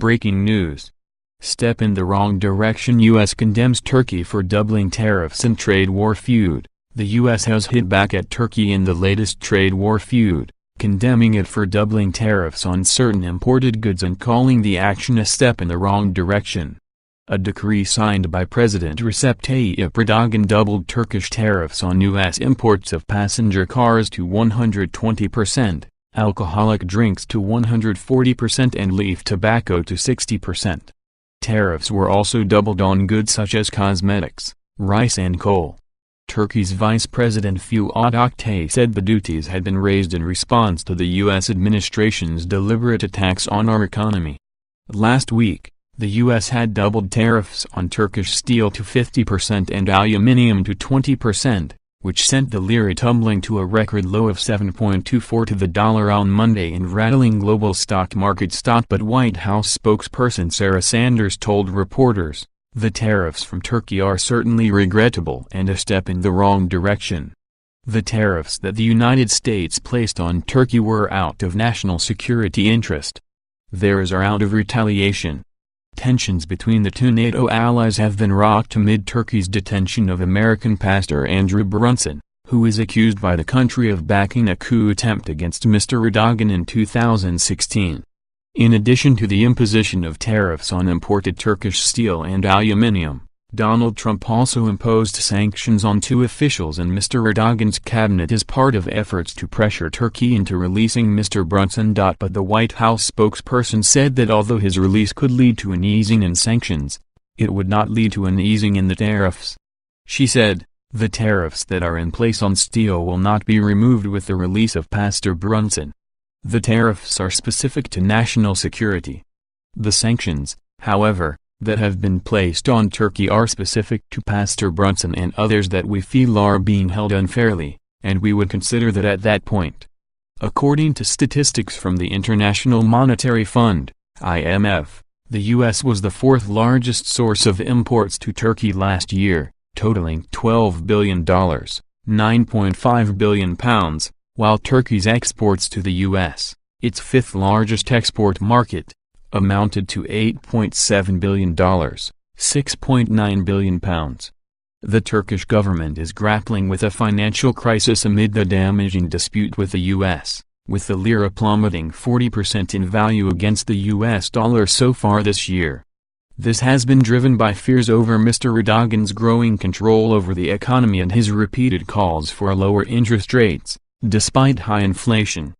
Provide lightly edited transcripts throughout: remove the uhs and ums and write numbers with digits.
Breaking news. Step in the wrong direction. U.S. condemns Turkey for doubling tariffs in trade war feud. The U.S. has hit back at Turkey in the latest trade war feud, condemning it for doubling tariffs on certain imported goods and calling the action a step in the wrong direction. A decree signed by President Recep Tayyip Erdogan doubled Turkish tariffs on U.S. imports of passenger cars to 120%, alcoholic drinks to 140% and leaf tobacco to 60%. Tariffs were also doubled on goods such as cosmetics, rice and coal. Turkey's Vice President Fuad Oktay said the duties had been raised in response to the U.S. administration's deliberate attacks on our economy. Last week, the U.S. had doubled tariffs on Turkish steel to 50% and aluminium to 20%, which sent the lira tumbling to a record low of 7.24 to the dollar on Monday and rattling global stock markets. But White House spokesperson Sarah Sanders told reporters, "The tariffs from Turkey are certainly regrettable and a step in the wrong direction. The tariffs that the United States placed on Turkey were out of national security interest. Theirs are out of retaliation." Tensions between the two NATO allies have been rocked amid Turkey's detention of American pastor Andrew Brunson, who is accused by the country of backing a coup attempt against Mr. Erdogan in 2016. In addition to the imposition of tariffs on imported Turkish steel and aluminium, Donald Trump also imposed sanctions on two officials in Mr. Erdogan's cabinet as part of efforts to pressure Turkey into releasing Mr. Brunson. But the White House spokesperson said that although his release could lead to an easing in sanctions, it would not lead to an easing in the tariffs. She said, "The tariffs that are in place on steel will not be removed with the release of Pastor Brunson. The tariffs are specific to national security. The sanctions, however, that have been placed on Turkey are specific to Pastor Brunson and others that we feel are being held unfairly, and we would consider that at that point." According to statistics from the International Monetary Fund, IMF, the U.S. was the fourth largest source of imports to Turkey last year, totaling $12 billion, 9.5 billion pounds, while Turkey's exports to the U.S., its fifth largest export market, amounted to $8.7 billion, 6.9 billion pounds. The Turkish government is grappling with a financial crisis amid the damaging dispute with the U.S., with the lira plummeting 40% in value against the U.S. dollar so far this year. This has been driven by fears over Mr. Erdogan's growing control over the economy and his repeated calls for lower interest rates, despite high inflation.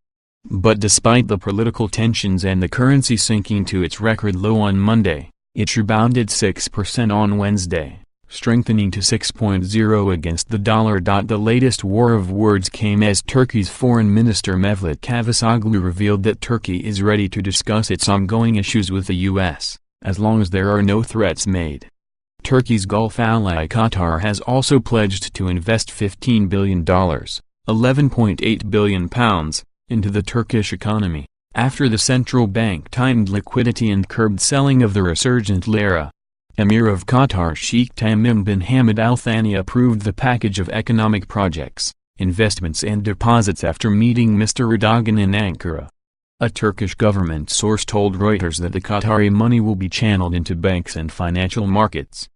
But despite the political tensions and the currency sinking to its record low on Monday, it rebounded 6% on Wednesday, strengthening to 6.0 against the dollar. The latest war of words came as Turkey's Foreign Minister Mevlut Cavusoglu revealed that Turkey is ready to discuss its ongoing issues with the U.S., as long as there are no threats made. Turkey's Gulf ally Qatar has also pledged to invest $15 billion, 11.8 billion pounds, into the Turkish economy, after the central bank tightened liquidity and curbed selling of the resurgent lira. Emir of Qatar Sheikh Tamim bin Hamad Al Thani approved the package of economic projects, investments and deposits after meeting Mr. Erdogan in Ankara. A Turkish government source told Reuters that the Qatari money will be channeled into banks and financial markets,